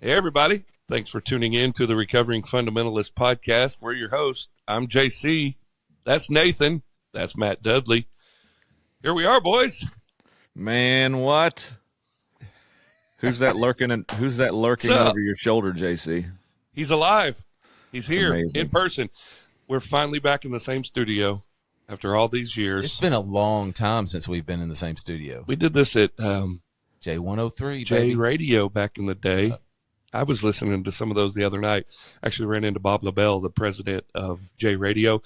Hey, everybody. Thanks for tuning in to the Recovering Fundamentalist Podcast. We're your hosts. I'm JC. That's Nathan. That's Matt Dudley. Here we are, boys. Man, what? Who's that lurking over your shoulder, JC? He's alive. He's here amazing. in person. We're finally back in the same studio after all these years. It's been a long time since we've been in the same studio. We did this at J103, J baby. Radio back in the day. I was listening to some of those the other night. Actually ran into Bob LaBelle, the president of J Radio,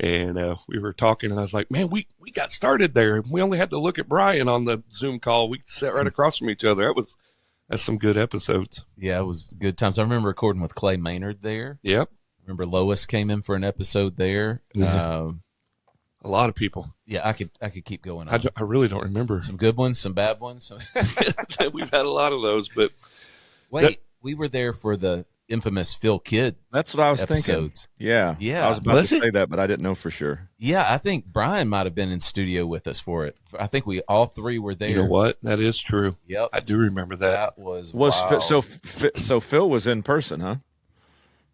and we were talking, and I was like, man, we got started there. We only had to look at Brian on the Zoom call. We sat right across from each other. That's some good episodes. Yeah, it was good times. I remember recording with Clay Maynard there. Yep. Remember Lois came in for an episode there. Yeah. A lot of people. Yeah, I could keep going on. I really don't remember. Some good ones, some bad ones. We've had a lot of those, but wait, we were there for the infamous Phil Kidd. That's what I was episodes. thinking. Yeah. Yeah. I was about to say that, but I didn't know for sure. Yeah, I think Brian might have been in studio with us for it. I think we all three were there. You know what? That is true. Yep. I do remember that. That was wild. So Phil was in person, huh?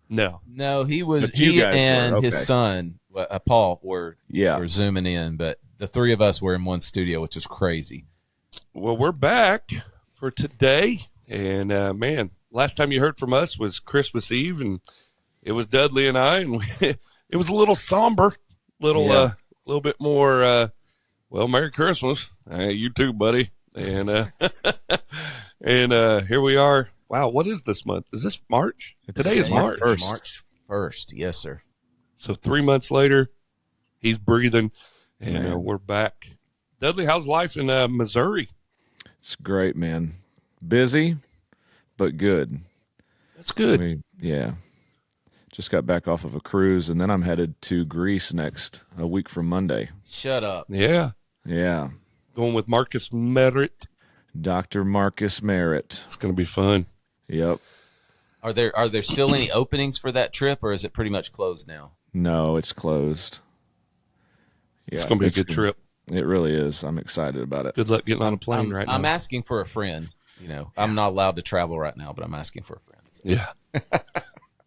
No, he was. But you He guys and were, okay. his son, Paul, were zooming in, but the three of us were in one studio, which was crazy. Well, we're back for today, and man, last time you heard from us was Christmas Eve, and it was Dudley and I, and it was a little somber, little bit more. Well, Merry Christmas, you too, buddy, and and here we are. Wow, what is this month? Is this March? Today is March. March 1st, yes, sir. So 3 months later, he's breathing, and we're back. Dudley, how's life in Missouri? It's great, man. Busy, but good. That's good. Just got back off of a cruise, and then I'm headed to Greece a week from Monday. Shut up. Yeah. Going with Marcus Merritt. Dr. Marcus Merritt. It's going to be fun. Yep. Are there still any openings for that trip, or is it pretty much closed now? No, it's closed. Yeah, it's going to be a good trip. It really is. I'm excired about it. Good luck getting on a plane right now. I'm asking for a friend. I'm not allowed to travel right now, but I'm asking for a friend. So. Yeah.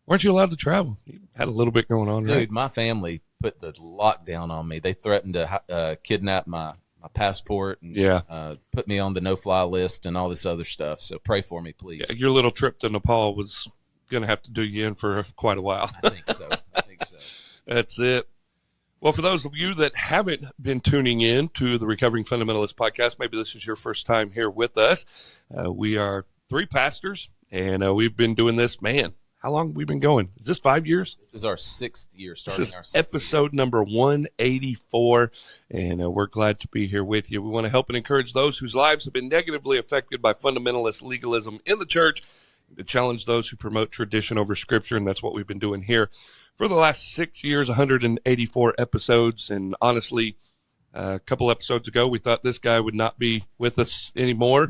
Weren't you allowed to travel? You had a little bit going on, Dude, right? my family put the lockdown on me. They threatened to kidnap my passport and put me on the no-fly list and all this other stuff. So pray for me, please. Yeah, your little trip to Nepal was going to have to do you in for quite a while. I think so. That's it. Well, for those of you that haven't been tuning in to the Recovering Fundamentalist Podcast, maybe this is your first time here with us. We are three pastors, and we've been doing this, man. How long have we been going? Is this 5 years? This is our 6th year, This is episode number 184, and we're glad to be here with you. We want to help and encourage those whose lives have been negatively affected by fundamentalist legalism in the church, to challenge those who promote tradition over Scripture, and that's what we've been doing here for the last 6 years, 184 episodes. And honestly, a couple episodes ago, we thought this guy would not be with us anymore.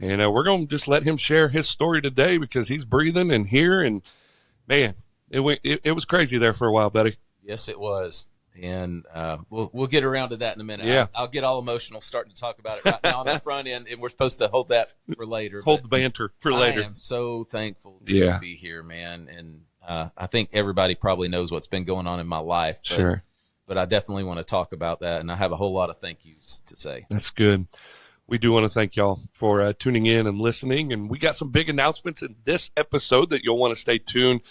And we're going to just let him share his story today because he's breathing and here. And, man, it was crazy there for a while, buddy. Yes, it was. And we'll get around to that in a minute. Yeah. I'll get all emotional starting to talk about it right now on the front end, and we're supposed to hold that for later. Hold the banter for later. I am so thankful to be here, man. And I think everybody probably knows what's been going on in my life. Sure. But I definitely want to talk about that, and I have a whole lot of thank yous to say. That's good. We do want to thank y'all for tuning in and listening. And we got some big announcements in this episode that you'll want to stay tuned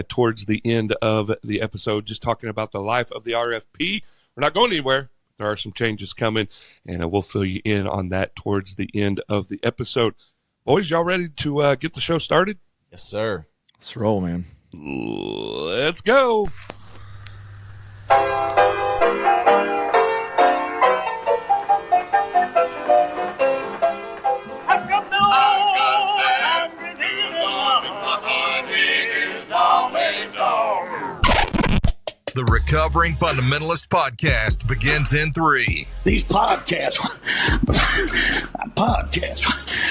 towards the end of the episode, just talking about the life of the RFP. We're not going anywhere. There are some changes coming, and we'll fill you in on that towards the end of the episode. Boys, y'all ready to get the show started? Yes, sir. Let's roll, man. Let's go. The Recovering Fundamentalist Podcast begins in 3. These podcasts,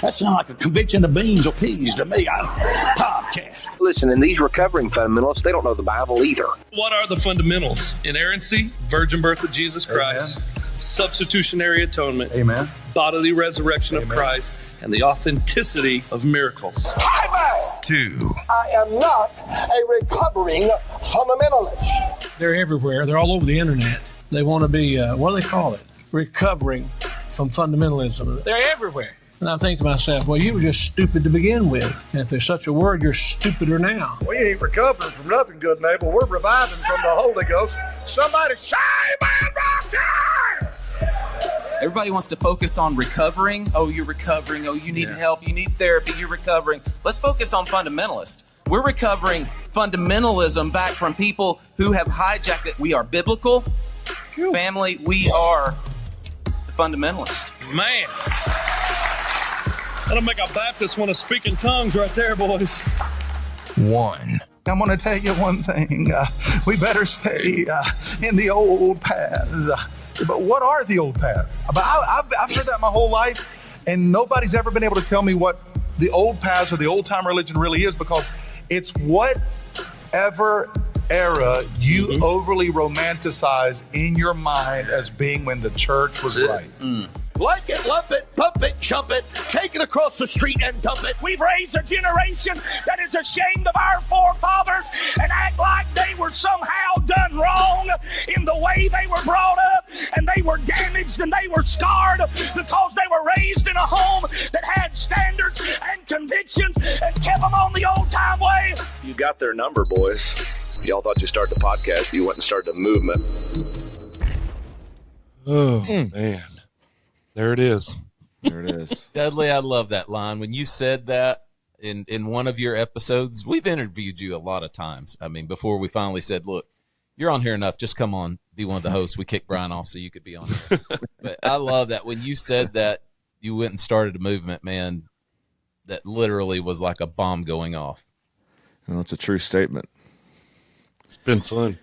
that sounds like a conviction of beans or peas to me. Podcast. Listen, and these recovering fundamentalists, they don't know the Bible either. What are the fundamentals? Inerrancy, virgin birth of Jesus Christ, substitutionary atonement, Amen. bodily resurrection of Amen. Christ, and the authenticity of miracles. Amen. 2. I am not a recovering fundamentalist. They're everywhere. They're all over the internet. They want to be, what do they call it? Recovering from fundamentalism. They're everywhere. And I think to myself, well, you were just stupid to begin with. And if there's such a word, you're stupider now. We ain't recovering from nothing good, neighbor. We're reviving from the Holy Ghost. Somebody say, man, doctor! Everybody wants to focus on recovering. Oh, you're recovering. Oh, you need help. You need therapy. You're recovering. Let's focus on fundamentalist. We're recovering fundamentalism back from people who have hijacked it. We are biblical. Family, we are the fundamentalist. Man. That'll make a Baptist want to speak in tongues right there, boys. 1. I'm going to tell you one thing. We better stay in the old paths. But what are the old paths? I've heard that my whole life, and nobody's ever been able to tell me what the old paths or the old-time religion really is, because it's whatever era you overly romanticize in your mind as being when the church was right. Like it, lump it, pump it, chump it, take it across the street and dump it. We've raised a generation that is ashamed of our forefathers and act like they were somehow done wrong in the way they were brought up, and they were damaged and they were scarred because they were raised in a home that had standards and convictions and kept them on the old-time way. You got their number, boys. Y'all thought you started the podcast. You went and started a movement. Oh, man. There it is. There it is. Dudley, I love that line. When you said that in one of your episodes, we've interviewed you a lot of times. I mean, before we finally said, look, you're on here enough. Just come on, be one of the hosts. We kicked Brian off so you could be on here. But I love that. When you said that you went and started a movement, man, that literally was like a bomb going off. Well, it's a true statement. It's been fun.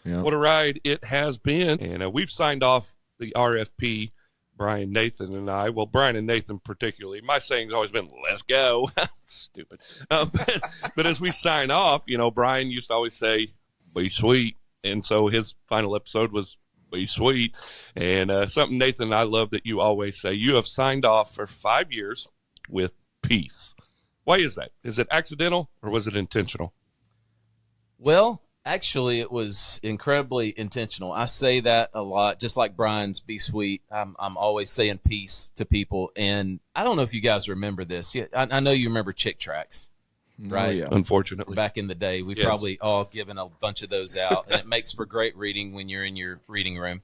Yeah. What a ride it has been. And we've signed off the RFP, Brian, Nathan, and I. Well, Brian and Nathan particularly. My saying's always been, let's go. Stupid. But as we sign off, Brian used to always say, be sweet. And so his final episode was be sweet. And something, Nathan, I love that you always say, you have signed off for 5 years with peace. Why is that? Is it accidental or was it intentional? Well, actually, it was incredibly intentional. I say that a lot, just like Brian's be sweet. I'm always saying peace to people. And I don't know if you guys remember this. I know you remember Chick Tracts, right? Oh, yeah. Unfortunately. Back in the day, we Yes. probably all given a bunch of those out. And it makes for great reading when you're in your reading room.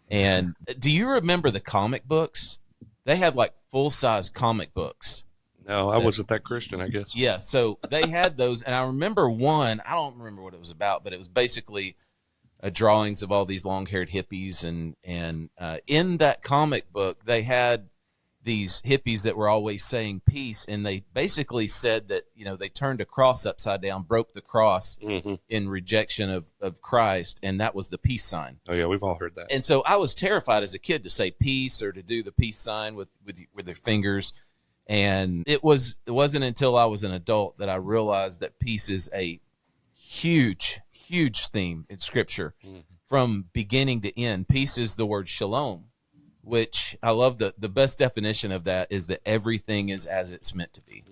And do you remember the comic books? They had like full-size comic books. No, I wasn't that Christian, I guess. Yeah, so they had those, and I remember one. I don't remember what it was about, but it was basically drawings of all these long-haired hippies, and in that comic book, they had these hippies that were always saying peace, and they basically said that they turned a cross upside down, broke the cross in rejection of Christ, and that was the peace sign. Oh yeah, we've all heard that. And so I was terrified as a kid to say peace or to do the peace sign with their fingers. And it wasn't until I was an adult that I realized that peace is a huge, huge theme in Scripture from beginning to end. Peace is the word shalom, which I love. The best definition of that is that everything is as it's meant to be.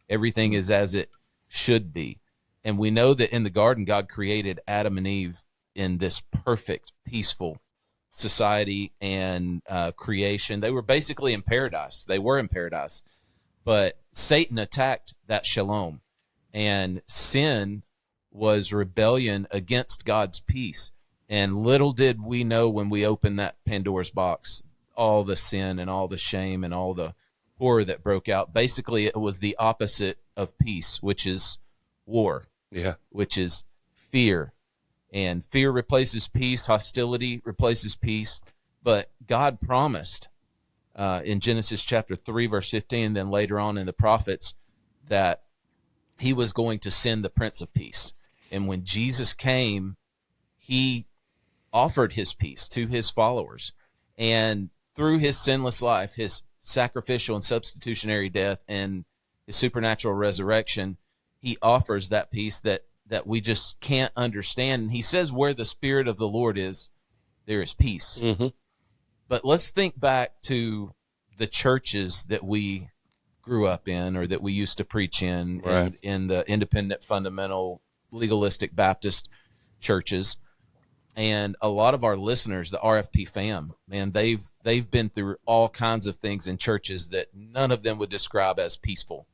Everything is as it should be. And we know that in the garden, God created Adam and Eve in this perfect, peaceful society and creation. They were basically in paradise. They were in paradise. But Satan attacked that shalom, and sin was rebellion against God's peace. And little did we know when we opened that Pandora's box, all the sin and all the shame and all the horror that broke out. Basically, it was the opposite of peace, which is war, which is fear. And fear replaces peace. Hostility replaces peace. But God promised in Genesis chapter 3, verse 15, then later on in the prophets, that he was going to send the Prince of Peace. And when Jesus came, he offered his peace to his followers. And through his sinless life, his sacrificial and substitutionary death, and his supernatural resurrection, he offers that peace that we just can't understand. And he says, where the Spirit of the Lord is, there is peace. But let's think back to the churches that we grew up in or that we used to preach in, Right. in the independent, fundamental, legalistic Baptist churches. And a lot of our listeners, the RFP fam, man, they've been through all kinds of things in churches that none of them would describe as peaceful.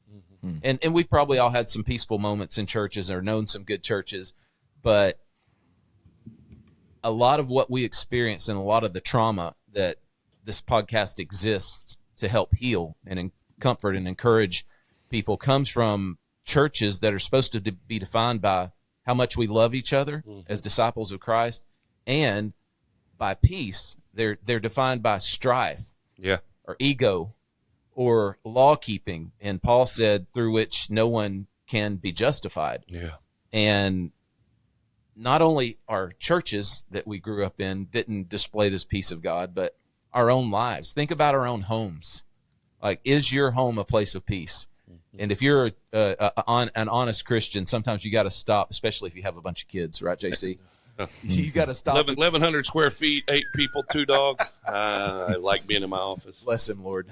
And we've probably all had some peaceful moments in churches or known some good churches, but a lot of what we experience and a lot of the trauma that this podcast exists to help heal and comfort and encourage people comes from churches that are supposed to be defined by how much we love each other as disciples of Christ, and by peace. They're defined by strife, or ego, or law keeping. And Paul said, through which no one can be justified. Yeah. And not only our churches that we grew up in didn't display this peace of God, but our own lives. Think about our own homes. Like, is your home a place of peace? And if you're an honest Christian, sometimes you got to stop, especially if you have a bunch of kids, right, JC? You got to stop. 1,100 square feet, 8 people, 2 dogs. I like being in my office. Bless him, Lord.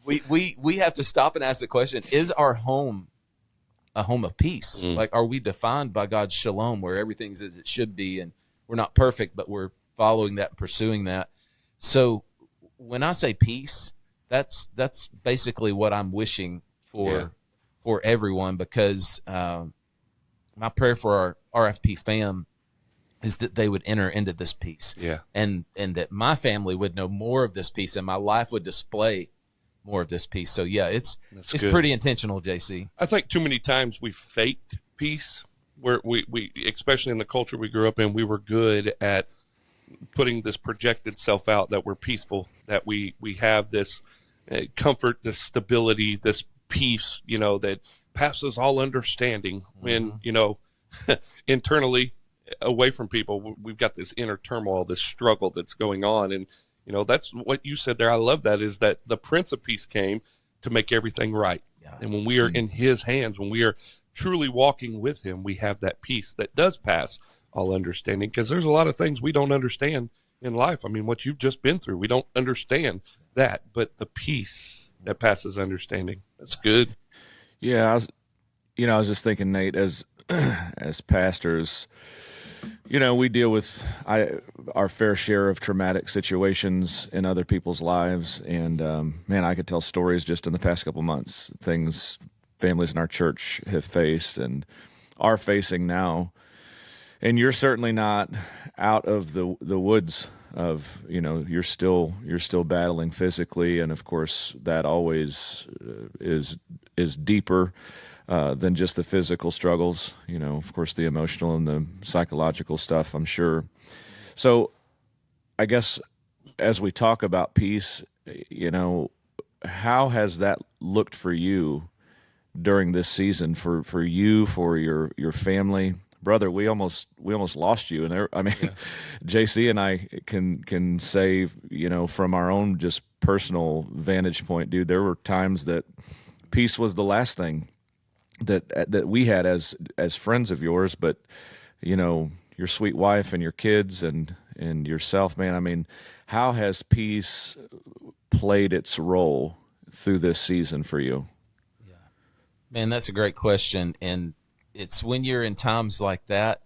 We have to stop and ask the question, is our home a home of peace? Like, are we defined by God's shalom, where everything's as it should be, and we're not perfect, but we're following that and pursuing that? So when I say peace, that's basically what I'm wishing for everyone, because my prayer for our RFP fam is that they would enter into this peace, and that my family would know more of this peace, and my life would display more of this peace. So it's good. Pretty intentional, JC. I think too many times we faked peace, where we especially in the culture we grew up in, we were good at putting this projected self out that we're peaceful, that we have this comfort, this stability, this peace, that passes all understanding, when, internally away from people, we've got this inner turmoil, this struggle that's going on. And, that's what you said there. I love that, is that the Prince of Peace came to make everything right. Yeah. And when we are in his hands, when we are truly walking with him, we have that peace that does pass all understanding, because there's a lot of things we don't understand in life. I mean, what you've just been through, we don't understand that, but the peace that passes understanding, that's good. Yeah. I was just thinking, Nate, as pastors, we deal with our fair share of traumatic situations in other people's lives. And, man, I could tell stories just in the past couple months, things families in our church have faced and are facing now. And you're certainly not out of the woods of, you're still battling physically. And of course that always is deeper than just the physical struggles, of course, the emotional and the psychological stuff, I'm sure. So I guess as we talk about peace, how has that looked for you during this season, for you, for your family? Brother, we almost lost you. And JC and I can say, from our own just personal vantage point, dude, there were times that peace was the last thing that we had as friends of yours, but your sweet wife and your kids and yourself, man. How has peace played its role through this season for you? Yeah, man, that's a great question. And it's when you're in times like that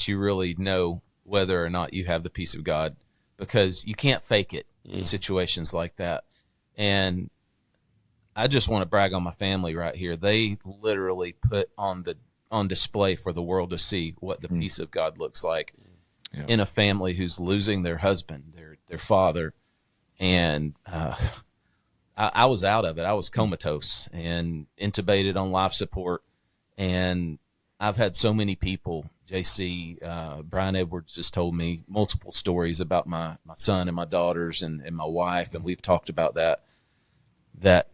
you really know whether or not you have the peace of God, because you can't fake it in situations like that. And I just want to brag on my family right here. They literally put on display for the world to see what the peace of God looks like in a family who's losing their husband, their father. And I was out of it. I was comatose and intubated on life support. And I've had so many people, JC, Brian Edwards has told me multiple stories about my son and my daughters and my wife, and we've talked about that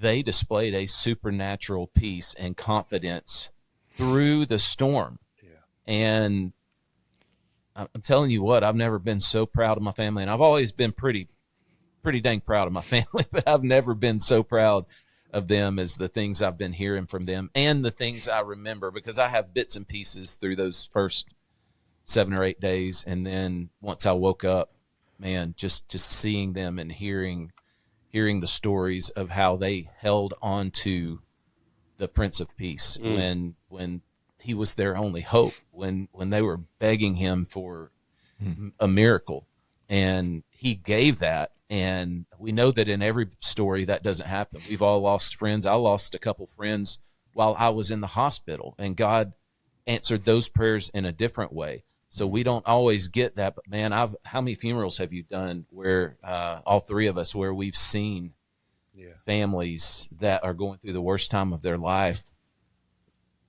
they displayed a supernatural peace and confidence through the storm. Yeah. And I'm telling you what, I've never been so proud of my family, and I've always been pretty dang proud of my family, but I've never been so proud of them as the things I've been hearing from them and the things I remember, because I have bits and pieces through those first 7 or 8 days. And then once I woke up, man, just seeing them and hearing the stories of how they held on to the Prince of Peace when he was their only hope, when they were begging him for a miracle, and he gave that. And we know that in every story that doesn't happen. We've all lost friends. I lost a couple friends while I was in the hospital, and God answered those prayers in a different way. So we don't always get that, but man, how many funerals have you done where all three of us, where we've seen families that are going through the worst time of their life,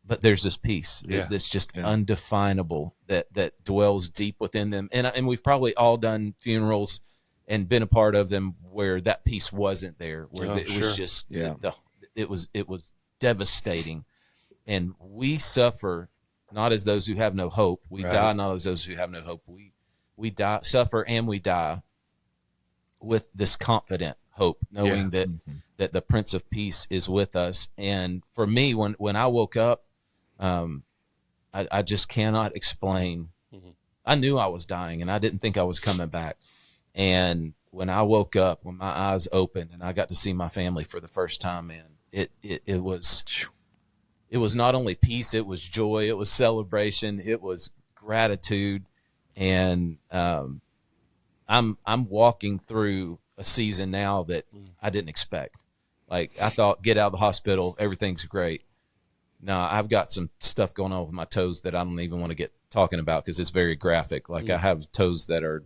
but there's this peace that's just undefinable that dwells deep within them. And we've probably all done funerals and been a part of them where that peace wasn't there, where it was just it was devastating. And we suffer not as those who have no hope. We die not as those who have no hope. We die, suffer, and we die with this confident hope, knowing that the Prince of Peace is with us. And for me, when I woke up, I just cannot explain. I knew I was dying, and I didn't think I was coming back. And when I woke up, when my eyes opened, and I got to see my family for the first time, man, it was not only peace, it was joy, it was celebration, it was gratitude. And I'm walking through a season now that I didn't expect. Like, I thought, get out of the hospital, everything's great. No, I've got some stuff going on with my toes that I don't even want to get talking about because it's very graphic. Like, I have toes that are...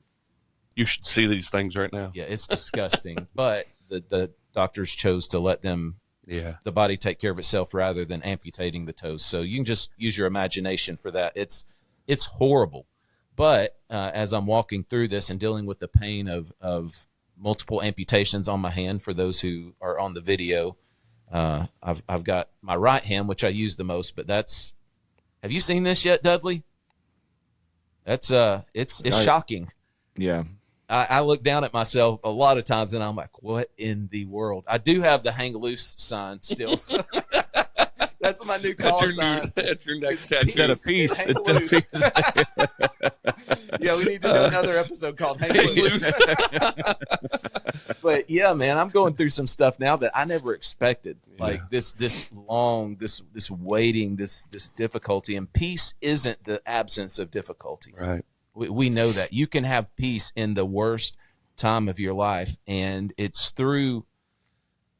You should see these things right now. Yeah, it's disgusting. But the doctors chose to let them... the body take care of itself rather than amputating the toes. So you can just use your imagination for that. It's horrible. But as I'm walking through this and dealing with the pain of multiple amputations on my hand, for those who are on the video, I've got my right hand, which I use the most. But have you seen this yet, Dudley? That's it's shocking. Yeah. I look down at myself a lot of times and I'm like, what in the world? I do have the hang loose sign still. So that's my new call sign. That's your next tattoo. Instead of peace. Hang loose. Yeah, we need to do another episode called Hang Loose. But yeah, man, I'm going through some stuff now that I never expected. Like this waiting, this difficulty. And peace isn't the absence of difficulties. Right. We know that you can have peace in the worst time of your life. And it's through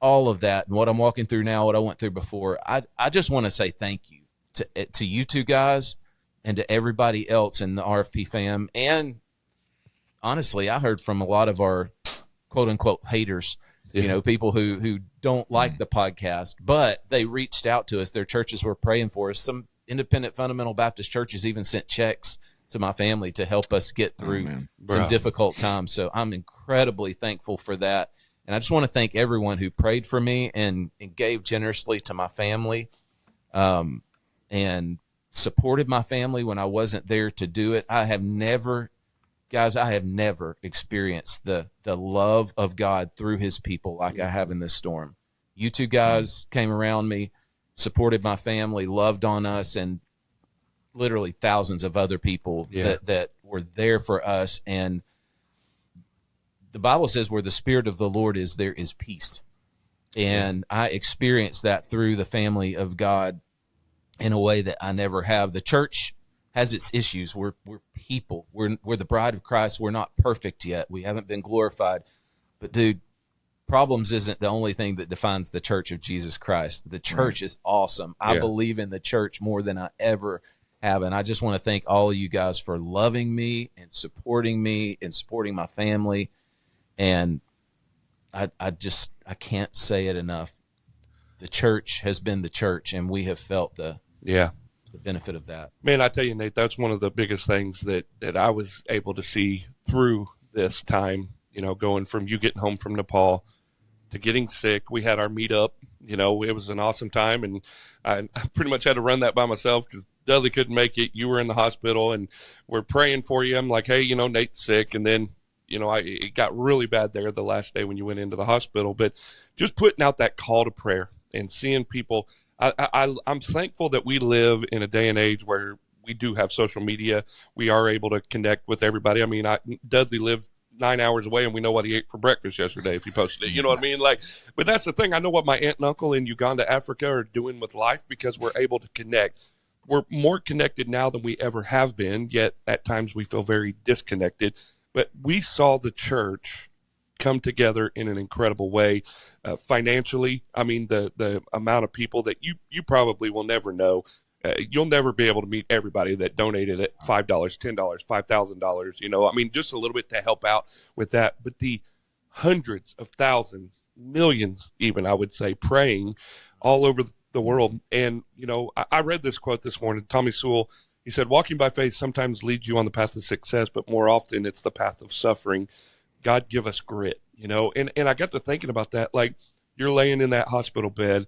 all of that and what I'm walking through now, what I went through before. I just want to say thank you to you two guys and to everybody else in the RFP fam. And honestly, I heard from a lot of our quote unquote haters, people who don't like the podcast, but they reached out to us. Their churches were praying for us. Some independent fundamental Baptist churches even sent checks to my family to help us get through some difficult times. So I'm incredibly thankful for that. And I just want to thank everyone who prayed for me and gave generously to my family, and supported my family when I wasn't there to do it. I have never experienced the love of God through his people like I have in this storm. You two guys came around me, supported my family, loved on us, and literally thousands of other people that were there for us. And the Bible says where the Spirit of the Lord is, there is peace. And I experienced that through the family of God in a way that I never have. The church has its issues. We're people. We're the bride of Christ. We're not perfect yet. We haven't been glorified. But dude, problems isn't the only thing that defines the church of Jesus Christ. The church is awesome. I believe in the church more than I ever have. And I just want to thank all of you guys for loving me and supporting my family. And I can't say it enough. The church has been the church, and we have felt the benefit of that. Man, I tell you, Nate, that's one of the biggest things that I was able to see through this time, going from you getting home from Nepal to getting sick. We had our meetup, it was an awesome time, and I pretty much had to run that by myself because Dudley couldn't make it. You were in the hospital, and we're praying for you. I'm like, hey, Nate's sick, and then it got really bad there the last day when you went into the hospital. But just putting out that call to prayer and seeing people, I'm thankful that we live in a day and age where we do have social media. We are able to connect with everybody. I mean, Dudley lived, 9 hours away and we know what he ate for breakfast yesterday if he posted it. You know what I mean? Like, but that's the thing. I know what my aunt and uncle in Uganda, Africa are doing with life because we're able to connect. We're more connected now than we ever have been, yet at times we feel very disconnected. But we saw the church come together in an incredible way financially. I mean, the amount of people that you probably will never know. You'll never be able to meet everybody that donated at $5, $10, $5,000. You know, I mean, just a little bit to help out with that. But the hundreds of thousands, millions, even I would say, praying all over the world. And you know, I read this quote this morning. Tommy Sewell. He said, "Walking by faith sometimes leads you on the path of success, but more often it's the path of suffering. God give us grit." You know, and I got to thinking about that. Like, you're laying in that hospital bed,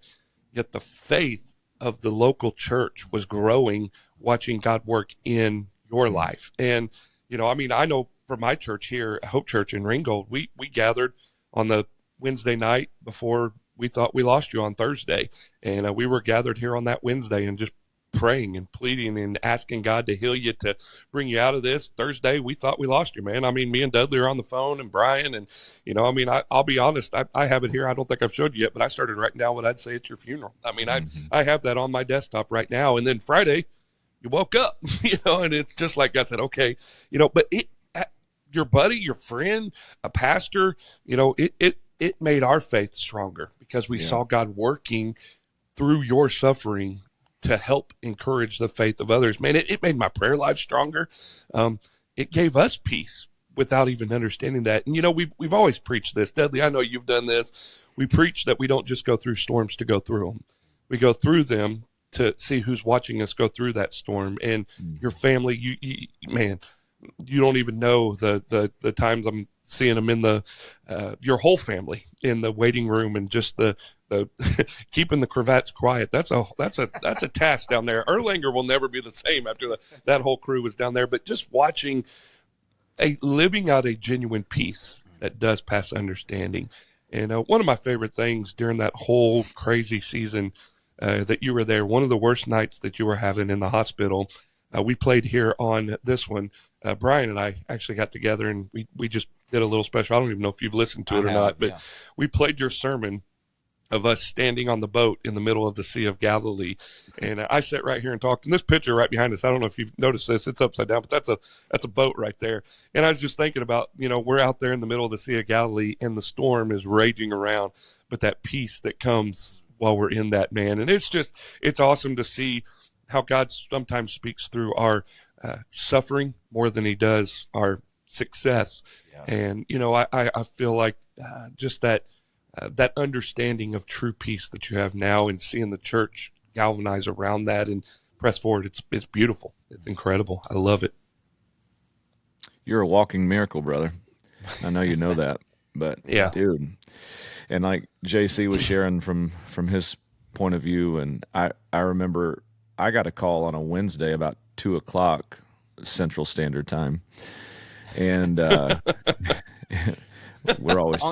yet the faith of the local church was growing, watching God work in your life. And, you know, I mean, I know for my church here, Hope Church in Ringgold, we gathered on the Wednesday night before we thought we lost you on Thursday. And we were gathered here on that Wednesday and just praying and pleading and asking God to heal you, to bring you out of this. Thursday, we thought we lost you, man. I mean, me and Dudley are on the phone, and Brian, and, you know, I mean, I'll be honest, I have it here. I don't think I've showed you yet, but I started writing down what I'd say at your funeral. I mean, I have that on my desktop right now. And then Friday, you woke up, you know, and it's just like God said, okay, you know, but your buddy, your friend, a pastor, you know, it made our faith stronger because we saw God working through your suffering to help encourage the faith of others. Man, it made my prayer life stronger. It gave us peace without even understanding that. And, you know, we've always preached this. Dudley, I know you've done this. We preach that we don't just go through storms to go through them. We go through them to see who's watching us go through that storm. And your family, you man, you don't even know the times I'm seeing them in your whole family in the waiting room, and just the keeping the cravats quiet. That's a task down there. Erlanger will never be the same after that whole crew was down there. But just watching living out a genuine peace that does pass understanding. And one of my favorite things during that whole crazy season that you were there, one of the worst nights that you were having in the hospital, we played here on this one. Brian and I actually got together and we just did a little special. I don't even know if you've listened to it or not, but we played your sermon of us standing on the boat in the middle of the Sea of Galilee. And I sat right here and talked. And this picture right behind us, I don't know if you've noticed this, it's upside down, but that's a boat right there. And I was just thinking about, you know, we're out there in the middle of the Sea of Galilee and the storm is raging around, but that peace that comes while we're in that, man. And it's awesome to see how God sometimes speaks through our suffering more than he does our success. Yeah. And, you know, I feel like just that understanding of true peace that you have now, and seeing the church galvanize around that and press forward, it's beautiful. It's incredible. I love it. You're a walking miracle, brother. I know you know that, but yeah, dude. And like JC was sharing from his point of view, and I remember I got a call on a Wednesday about 2:00 Central Standard Time, and we're always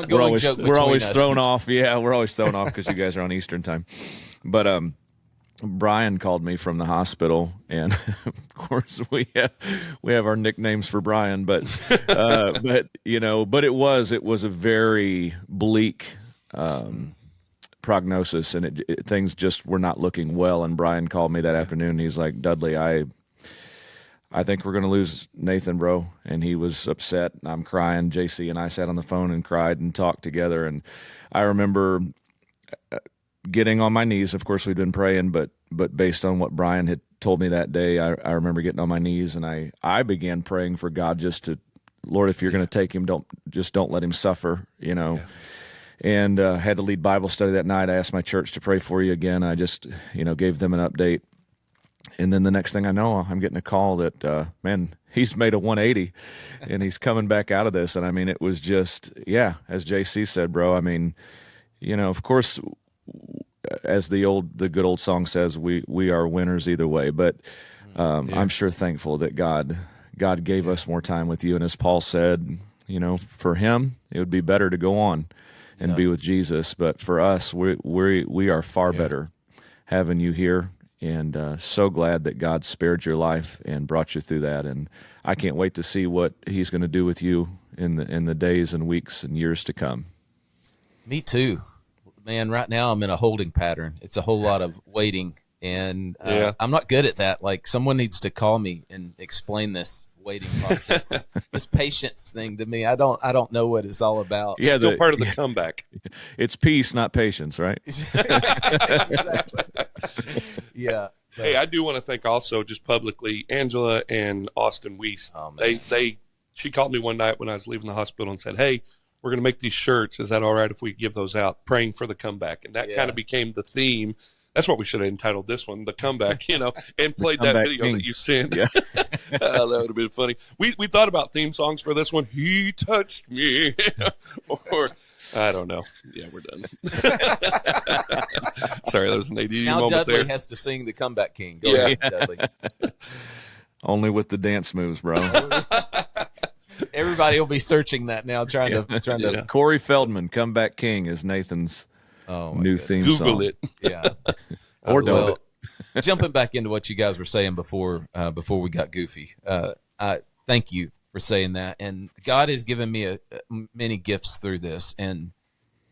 thrown off. Yeah, we're always thrown off because you guys are on Eastern Time. But Brian called me from the hospital, and of course we have our nicknames for Brian. But you know, but it was a very bleak prognosis, and things just were not looking well. And Brian called me that afternoon. And he's like, "Dudley, I think we're going to lose Nathan, bro." And he was upset. I'm crying. JC and I sat on the phone and cried and talked together. And I remember getting on my knees. Of course, we'd been praying, but based on what Brian had told me that day, I remember getting on my knees, and I began praying for God just to, Lord, if you're going to take him, don't let him suffer, you know. Yeah. And had to lead Bible study that night. I asked my church to pray for you again. I just, you know, gave them an update. And then the next thing I know, I'm getting a call that, man, he's made a 180 and he's coming back out of this. And I mean, it was just, yeah, as JC said, bro, I mean, you know, of course, as the good old song says, we are winners either way. But I'm sure thankful that God gave us more time with you. And as Paul said, you know, for him, it would be better to go on and be with Jesus. But for us, we are far better having you here. And so glad that God spared your life and brought you through that. And I can't wait to see what he's going to do with you in the days and weeks and years to come. Me too, man. Right now I'm in a holding pattern. It's a whole lot of waiting, and I'm not good at that. Like, someone needs to call me and explain this waiting process, this patience thing to me. I don't know what it's all about. Yeah, still part of the comeback. It's peace, not patience, right? Exactly. Yeah. But, hey, I do want to thank also just publicly Angela and Austin Weiss. She called me one night when I was leaving the hospital and said, "Hey, we're going to make these shirts. Is that all right if we give those out? Praying for the comeback." And that kind of became the theme. That's what we should have entitled this one, "The Comeback," and played that video that you sent. Yeah. That would have been funny. We thought about theme songs for this one. "He touched me," or I don't know. Yeah, we're done. Sorry, that was an ADD now moment Dudley there. has to sing "The Comeback King." Go ahead, Dudley. Only with the dance moves, bro. Everybody will be searching that now, trying to. Corey Feldman, "Comeback King" is Nathan's new theme song. Google it. Yeah. Or don't. Jumping back into what you guys were saying before we got goofy, I thank you for saying that. And God has given me many gifts through this. And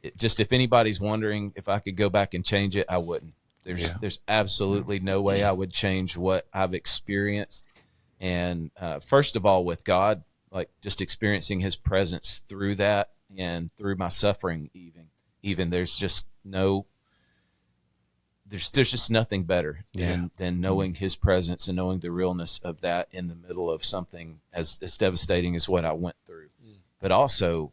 if anybody's wondering if I could go back and change it, I wouldn't. There's absolutely no way I would change what I've experienced. And first of all, with God, like just experiencing His presence through that and through my suffering, even there's just nothing better than knowing His presence and knowing the realness of that in the middle of something as devastating as what I went through. But also,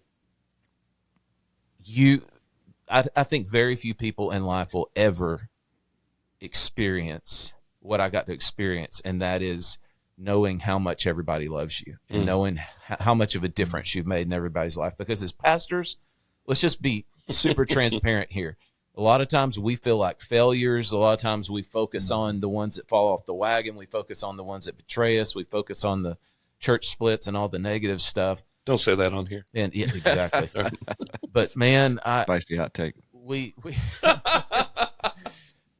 I think very few people in life will ever experience what I got to experience, and that is knowing how much everybody loves you and knowing how much of a difference you've made in everybody's life. Because as pastors, let's just be super transparent here. A lot of times we feel like failures. A lot of times we focus on the ones that fall off the wagon. We focus on the ones that betray us. We focus on the church splits and all the negative stuff. Don't say that on here. And yeah, exactly. But man, spicy hot take. We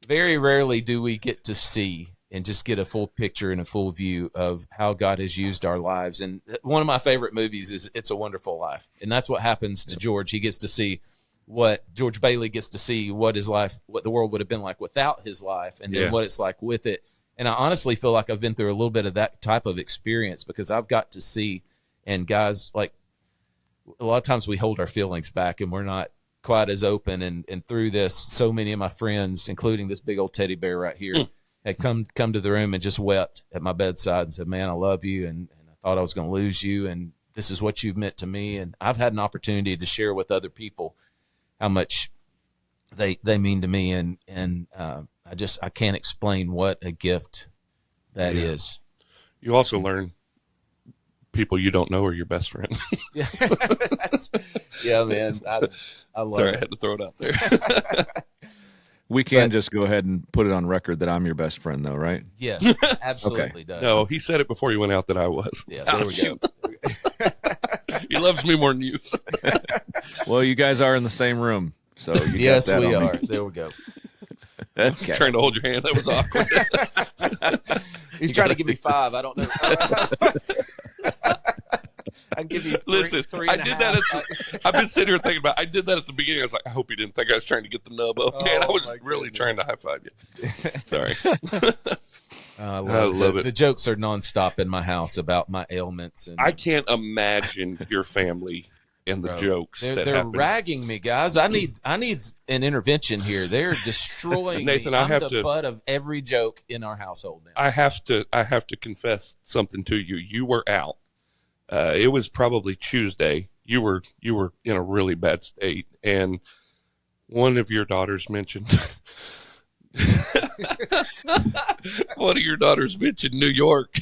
very rarely do we get to see and just get a full picture and a full view of how God has used our lives. And one of my favorite movies is It's a Wonderful Life. And that's what happens to George. He gets to see George Bailey gets to see what the world would have been like without his life, and then what it's like with it. And I honestly feel like I've been through a little bit of that type of experience because I've got to see, and guys, like a lot of times we hold our feelings back and we're not quite as open. And through this, so many of my friends, including this big old teddy bear right here, had come to the room and just wept at my bedside and said, "Man, I love you. And I thought I was going to lose you. And this is what you've meant to me." And I've had an opportunity to share with other people how much they mean to me. And I can't explain what a gift that is. You also learn people you don't know are your best friend. Yeah, man. I love Sorry, it. I had to throw it out there. We can just go ahead and put it on record that I'm your best friend, though, right? Yes, absolutely. Does. No, he said it before he went out that I was. Yeah, there we go. He loves me more than you. Well, you guys are in the same room, so you yes, got that we on are. me. There we go. I was trying to hold your hand. That was awkward. He's trying to give me 5. I don't know. I can give you 3. Listen, 3 I and a did half. that. I've been sitting here thinking about. I did that at the beginning. I was like, I hope he didn't think I was trying to get the nub up. Man, I was my really goodness. trying to high five you. Sorry. I love it. The jokes are nonstop in my house about my ailments. And I can't imagine your family and the jokes that they're happen. ragging me, guys. I need an intervention here. They're destroying Nathan, me. I I'm have the to- butt of every joke in our household now. I have to confess something to you. You were out. It was probably Tuesday. You were in a really bad state, and one of your daughters mentioned. One of your daughters mentioned New York,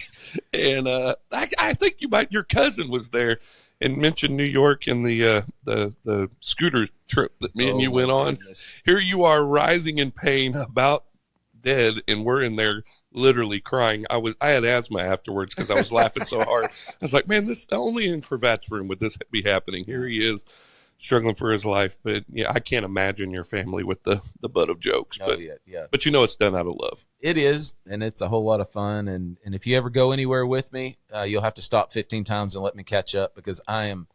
and I think your cousin was there and mentioned New York and the scooter trip that me and you went on. Goodness. Here you are, writhing in pain, about dead, and we're in there literally crying. I had asthma afterwards because I was laughing so hard. I was like, man, this only in Cravat's room would this be happening. Here he is struggling for his life. But yeah, I can't imagine your family with the butt of jokes. Oh, yeah. But you know it's done out of love. It is, and it's a whole lot of fun. And if you ever go anywhere with me, you'll have to stop 15 times and let me catch up because I am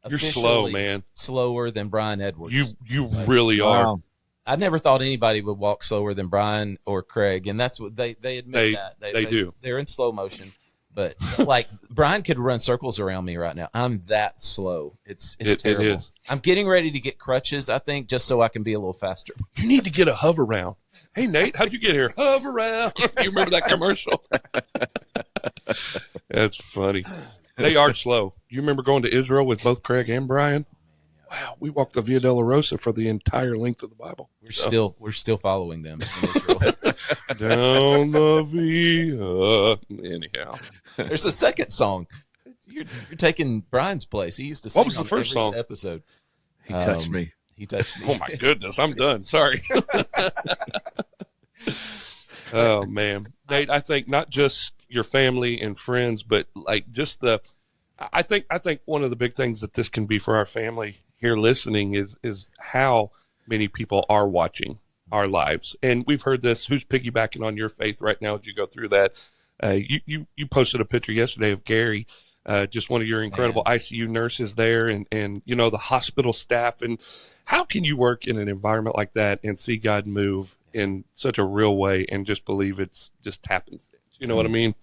You're slow, man. Slower than Brian Edwards. You really are. I never thought anybody would walk slower than Brian or Craig, and that's what they admit that. They do. They're in slow motion. But like Brian could run circles around me right now. I'm that slow. It's terrible. It is. I'm getting ready to get crutches, I think, just so I can be a little faster. You need to get a hover round. Hey, Nate, how'd you get here? Hover round. You remember that commercial? That's funny. They are slow. You remember going to Israel with both Craig and Brian? Wow, we walked the Via Dolorosa for the entire length of the Bible. We're still following them in Israel. Down the Via. Anyhow, there's a second song. You're taking Brian's place. He used to sing. What was the first song? Episode. He touched me. He touched me. Oh my goodness, I'm done. Sorry. Oh man, Nate. I think not just your family and friends, but like just I think one of the big things that this can be for our family here listening is how many people are watching our lives. And we've heard this. Who's piggybacking on your faith right now as you go through that? You posted a picture yesterday of Gary, just one of your incredible ICU nurses there, and you know, the hospital staff. And how can you work in an environment like that and see God move in such a real way and just believe it's just happens? You know what I mean?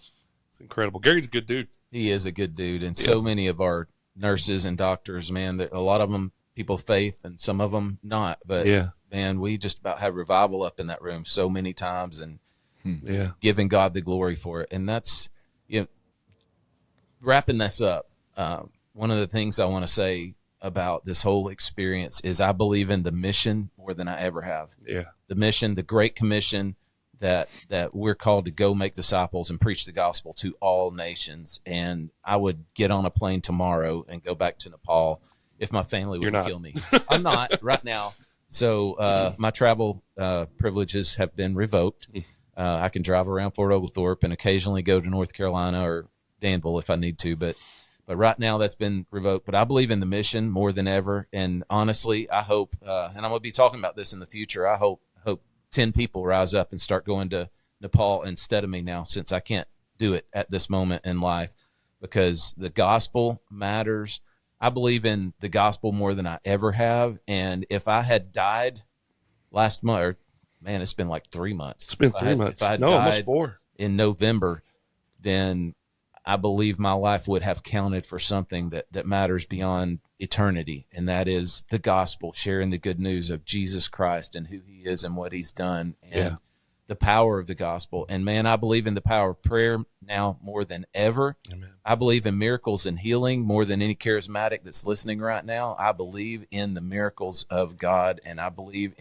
It's incredible. Gary's a good dude. He is a good dude, and so many of our nurses and doctors, man, that a lot of them people of faith and some of them not. But man, we just about had revival up in that room so many times, and giving God the glory for it. And that's, you know, wrapping this up. One of the things I want to say about this whole experience is I believe in the mission more than I ever have. Yeah, the mission, the Great Commission. That we're called to go make disciples and preach the gospel to all nations. And I would get on a plane tomorrow and go back to Nepal if my family would kill me. I'm not right now. So my travel privileges have been revoked. I can drive around Fort Oglethorpe and occasionally go to North Carolina or Danville if I need to. But right now that's been revoked. But I believe in the mission more than ever. And honestly, I hope, and I'm going to be talking about this in the future, I hope 10 people rise up and start going to Nepal instead of me now, since I can't do it at this moment in life, because the gospel matters. I believe in the gospel more than I ever have. And if I had died last month, or man, it's been like 3 months. It's been 3 months. If I no, died almost 4 in November, then I believe my life would have counted for something that matters beyond eternity, and that is the gospel, sharing the good news of Jesus Christ and who he is and what he's done, and the power of the gospel. And man, I believe in the power of prayer now more than ever. Amen. I believe in miracles and healing more than any charismatic that's listening right now. I believe in the miracles of God, and I believe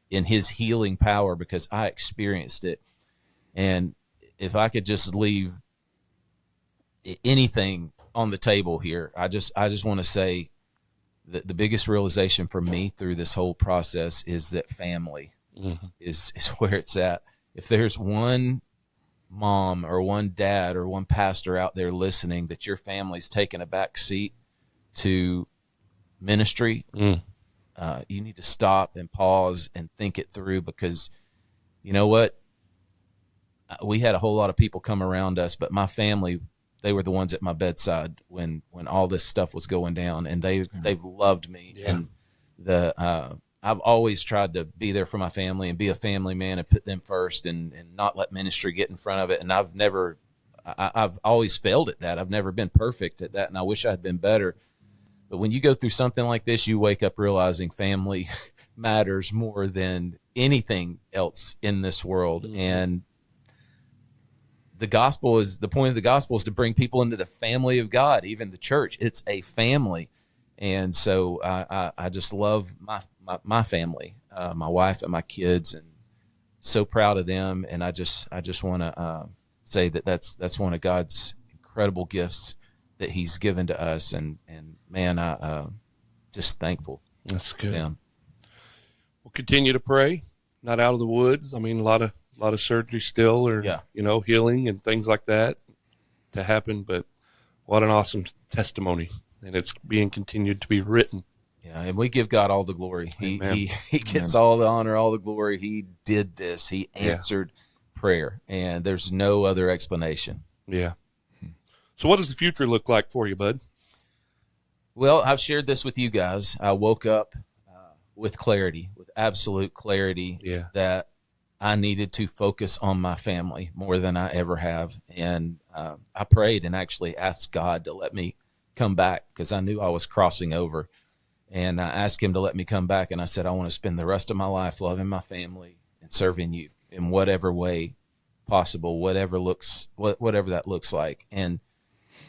in his healing power because I experienced it. And if I could just leave anything on the table here, I just want to say that the biggest realization for me through this whole process is that family is where it's at. If there's one mom or one dad or one pastor out there listening that your family's taking a back seat to ministry, you need to stop and pause and think it through, because you know what? We had a whole lot of people come around us, but my family, they were the ones at my bedside when all this stuff was going down, and they've loved me. Yeah. And I've always tried to be there for my family and be a family man and put them first and not let ministry get in front of it. And I've always failed at that. I've never been perfect at that, and I wish I had been better. But when you go through something like this, you wake up realizing family matters more than anything else in this world. And the point of the gospel is to bring people into the family of God, even the church. It's a family. And so I just love my family, my wife and my kids, and so proud of them. And I just want to say that that's one of God's incredible gifts that he's given to us. And man, I just thankful. That's good. Yeah. We'll continue to pray. Not out of the woods. I mean, a lot of surgery still, or healing and things like that to happen. But what an awesome testimony, and it's being continued to be written. Yeah, and we give God all the glory. He gets all the honor, all the glory. He did this. He answered prayer, and there's no other explanation. Yeah. So what does the future look like for you, bud? Well, I've shared this with you guys. I woke up with clarity, with absolute clarity, that I needed to focus on my family more than I ever have. And I prayed and actually asked God to let me come back because I knew I was crossing over. And I asked him to let me come back. And I said, I want to spend the rest of my life loving my family and serving you in whatever way possible, whatever that looks like. And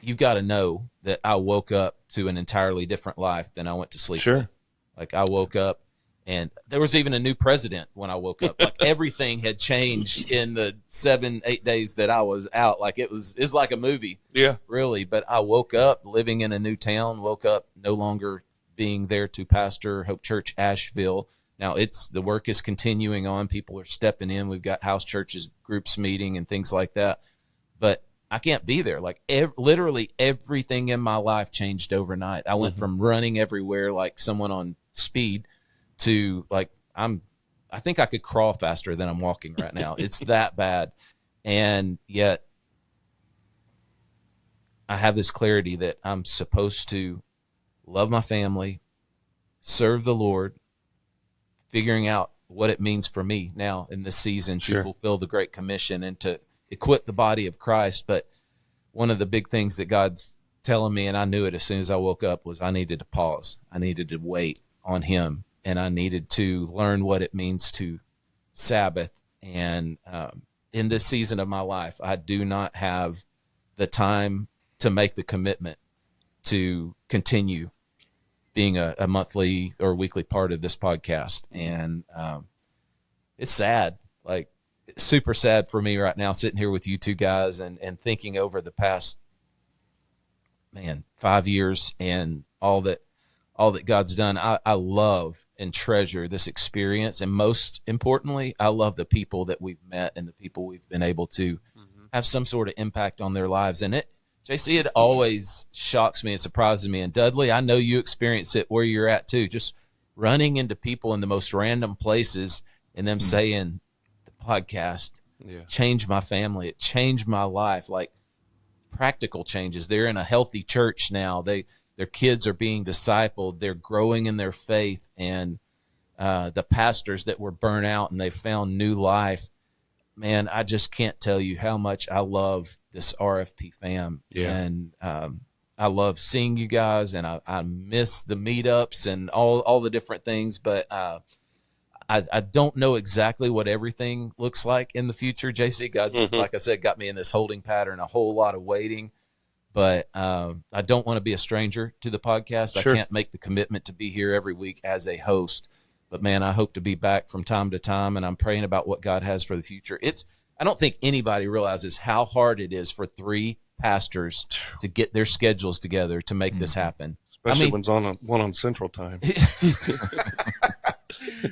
you've got to know that I woke up to an entirely different life than I went to sleep with. Like I woke up and there was even a new president when I woke up. Like everything had changed in the 7-8 days that I was out. Like it's like a movie. Yeah. Really. But I woke up living in a new town, woke up no longer being there to pastor Hope Church Asheville. Now the work is continuing on. People are stepping in. We've got house churches, groups meeting and things like that. But I can't be there. Like literally everything in my life changed overnight. I went from running everywhere like someone on speed to like I think I could crawl faster than I'm walking right now. It's that bad. And yet I have this clarity that I'm supposed to love my family, serve the Lord, figuring out what it means for me now in this season to fulfill the Great Commission and to equip the body of Christ. But one of the big things that God's telling me, and I knew it as soon as I woke up, was I needed to pause. I needed to wait on him, and I needed to learn what it means to Sabbath. And in this season of my life, I do not have the time to make the commitment to continue being a monthly or weekly part of this podcast. And it's sad, like super sad for me right now, sitting here with you two guys and thinking over the past 5 years and all that God's done. I love and treasure this experience. And most importantly, I love the people that we've met and the people we've been able to have some sort of impact on their lives. And JC, it always shocks me and surprises me. And Dudley, I know you experience it where you're at too, just running into people in the most random places and them saying the podcast changed my family. It changed my life. Like practical changes. They're in a healthy church now. Their kids are being discipled. They're growing in their faith. And the pastors that were burnt out and they found new life. Man, I just can't tell you how much I love this RFP fam. Yeah. And I love seeing you guys, and I miss the meetups and all the different things. But I don't know exactly what everything looks like in the future. JC, God's, like I said, got me in this holding pattern, a whole lot of waiting. But I don't want to be a stranger to the podcast. I can't make the commitment to be here every week as a host. But, man, I hope to be back from time to time, and I'm praying about what God has for the future. I don't think anybody realizes how hard it is for 3 pastors to get their schedules together to make this happen. Especially when it's one on Central Time.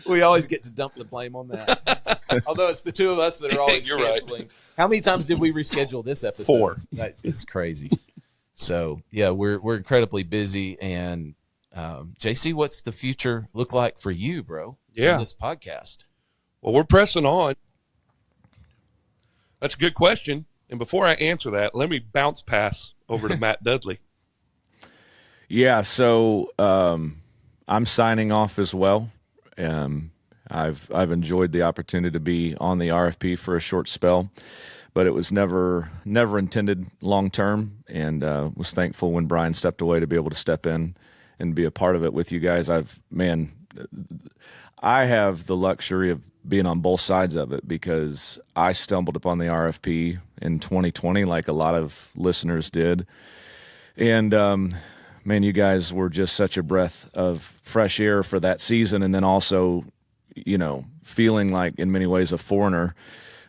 We always get to dump the blame on that. Although it's the two of us that are always canceling. Right. How many times did we reschedule this episode? 4. It's crazy. So, yeah, we're incredibly busy, and JC, what's the future look like for you, bro? In this podcast. Well, we're pressing on. That's a good question. And before I answer that, let me bounce pass over to Matt Dudley. Yeah, so I'm signing off as well. I've enjoyed the opportunity to be on the RFP for a short spell, but it was never intended long term, and was thankful when Brian stepped away to be able to step in and be a part of it with you guys. I have the luxury of being on both sides of it because I stumbled upon the RFP in 2020 like a lot of listeners did. And, man, you guys were just such a breath of fresh air for that season. And then also, feeling like in many ways a foreigner,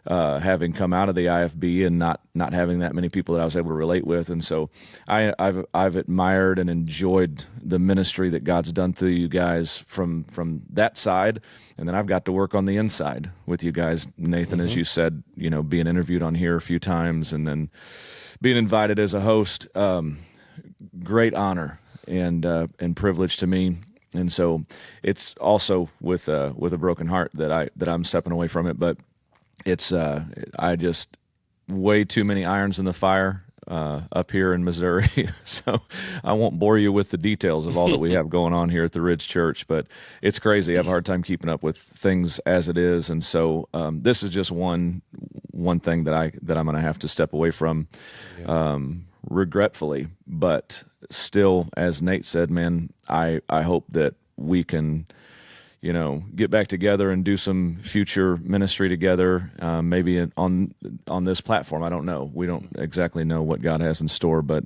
having come out of the IFB and not having that many people that I was able to relate with. And so I've admired and enjoyed the ministry that God's done through you guys from that side. And then I've got to work on the inside with you guys, Nathan, as you said, being interviewed on here a few times and then being invited as a host. Great honor and privilege to me. And so it's also with a broken heart that I'm stepping away from it, but it's I just way too many irons in the fire up here in Missouri. So I won't bore you with the details of all that we have going on here at the Ridge Church, but it's crazy. I have a hard time keeping up with things as it is. And so this is just one thing that I'm going to have to step away from, regretfully, but still, as Nate said, man, I hope that we can, get back together and do some future ministry together, maybe on this platform. I don't know. We don't exactly know what God has in store, but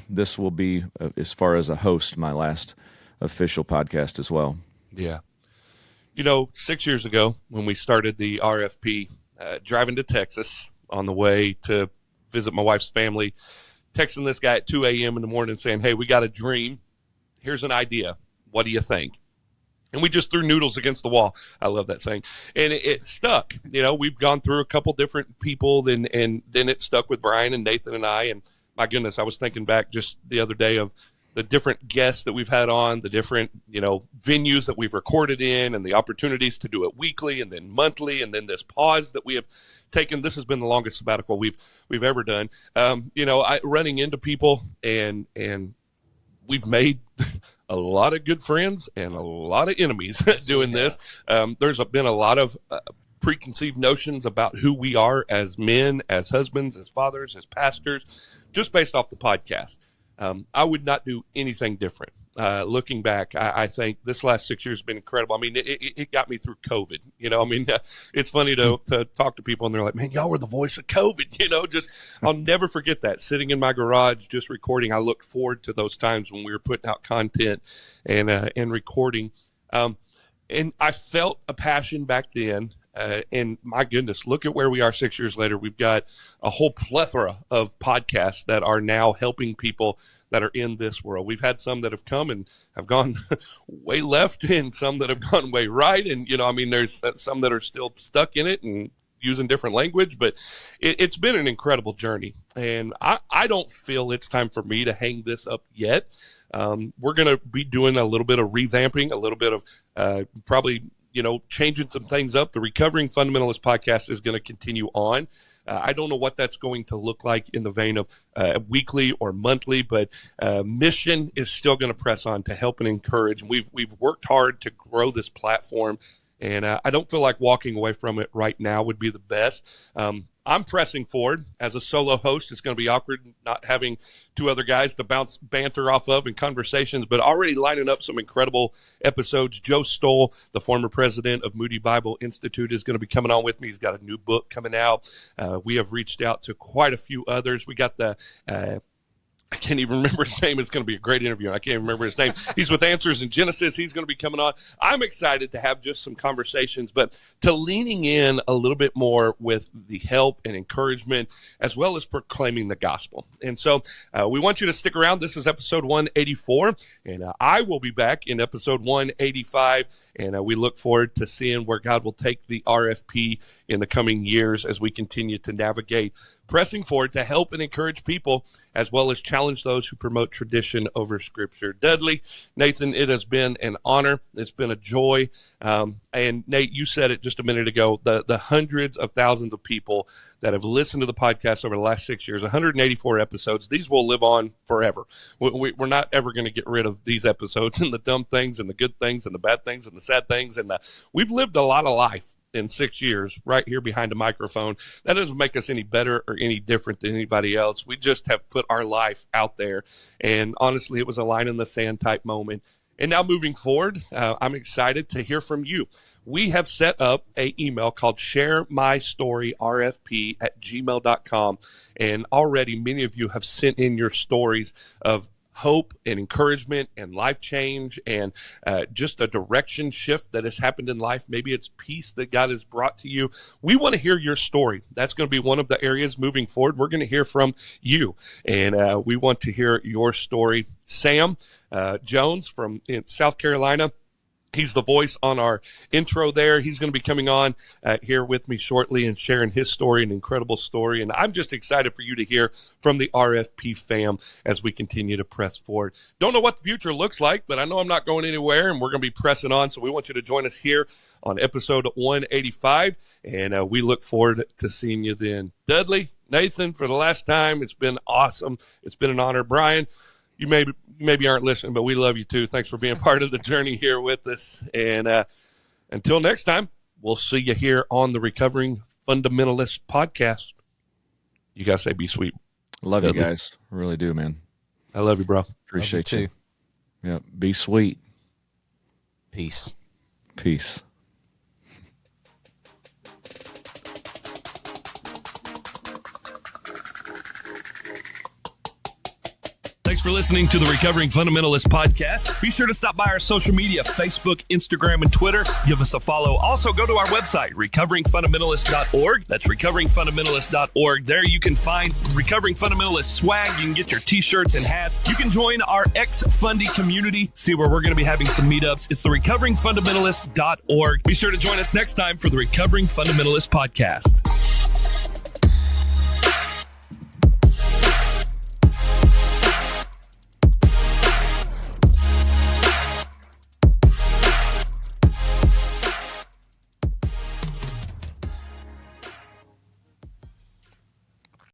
this will be, as far as a host, my last official podcast as well. Yeah. 6 years ago when we started the RFP, driving to Texas on the way to visit my wife's family, texting this guy at 2 a.m. in the morning saying, hey, we got a dream. Here's an idea. What do you think? And we just threw noodles against the wall. I love that saying. And it stuck. We've gone through a couple different people, and then it stuck with Brian and Nathan and I. And my goodness, I was thinking back just the other day of the different guests that we've had on, the different, venues that we've recorded in, and the opportunities to do it weekly and then monthly, and then this pause that we have taken. This has been the longest sabbatical we've ever done. Running into people, and we've made a lot of good friends and a lot of enemies doing this. There's been a lot of preconceived notions about who we are as men, as husbands, as fathers, as pastors, just based off the podcast. I would not do anything different. Looking back, I think this last 6 years has been incredible. I mean, it got me through COVID. It's funny to talk to people and they're like, man, y'all were the voice of COVID. I'll never forget that, sitting in my garage, just recording. I looked forward to those times when we were putting out content and recording. And I felt a passion back then. And my goodness, look at where we are 6 years later. We've got a whole plethora of podcasts that are now helping people that are in this world. We've had some that have come and have gone way left, and some that have gone way right. And, there's some that are still stuck in it and using different language, but it's been an incredible journey. And I don't feel it's time for me to hang this up yet. We're going to be doing a little bit of revamping, a little bit of probably changing some things up. The Recovering Fundamentalist podcast is going to continue on. I don't know what that's going to look like in the vein of weekly or monthly, but mission is still going to press on to help and encourage. We've worked hard to grow this platform, and I don't feel like walking away from it right now would be the best. I'm pressing forward as a solo host. It's going to be awkward not having two other guys to bounce banter off of and conversations, but already lining up some incredible episodes. Joe Stoll, the former president of Moody Bible Institute, is going to be coming on with me. He's got a new book coming out. We have reached out to quite a few others. We got the I can't even remember his name. It's going to be a great interview. I can't even remember his name. He's with Answers in Genesis. He's going to be coming on. I'm excited to have just some conversations, but to leaning in a little bit more with the help and encouragement, as well as proclaiming the gospel. And so we want you to stick around. This is episode 184, and I will be back in episode 185, and we look forward to seeing where God will take the RFP in the coming years as we continue to navigate, pressing forward to help and encourage people, as well as challenge those who promote tradition over Scripture. Dudley, Nathan, it has been an honor. It's been a joy. And Nate, you said it just a minute ago, the hundreds of thousands of people that have listened to the podcast over the last 6 years, 184 episodes. These will live on forever. We're not ever going to get rid of these episodes and the dumb things and the good things and the bad things and the sad things. And we've lived a lot of life in 6 years right here behind a microphone. That doesn't make us any better or any different than anybody else. We just have put our life out there. And honestly, it was a line in the sand type moment. And now moving forward, I'm excited to hear from you. We have set up an email called sharemystoryrfp@gmail.com. And already many of you have sent in your stories of hope and encouragement and life change and just a direction shift that has happened in life. Maybe it's peace that God has brought to you. We want to hear your story. That's going to be one of the areas moving forward. We're going to hear from you, and we want to hear your story. Sam Jones from South Carolina, he's the voice on our intro there. He's going to be coming on here with me shortly and sharing his story, an incredible story. And I'm just excited for you to hear from the RFP fam as we continue to press forward. Don't know what the future looks like, but I know I'm not going anywhere, and we're going to be pressing on. So we want you to join us here on episode 185, and we look forward to seeing you then. Dudley, Nathan, for the last time. It's been awesome. It's been an honor. Brian, you maybe aren't listening, but we love you too. Thanks for being part of the journey here with us. And until next time, we'll see you here on the Recovering Fundamentalist podcast. You guys say be sweet. Love you guys. I really do, man. I love you, bro. Appreciate you. Yeah. Be sweet. Peace. Peace. Thanks for listening to the Recovering Fundamentalist podcast. Be sure to stop by our social media, Facebook, Instagram, and Twitter. Give us a follow. Also, go to our website, recoveringfundamentalist.org. That's recoveringfundamentalist.org. There you can find Recovering Fundamentalist swag. You can get your t-shirts and hats. You can join our ex-Fundy community, see where we're going to be having some meetups. It's the recoveringfundamentalist.org. Be sure to join us next time for the Recovering Fundamentalist podcast.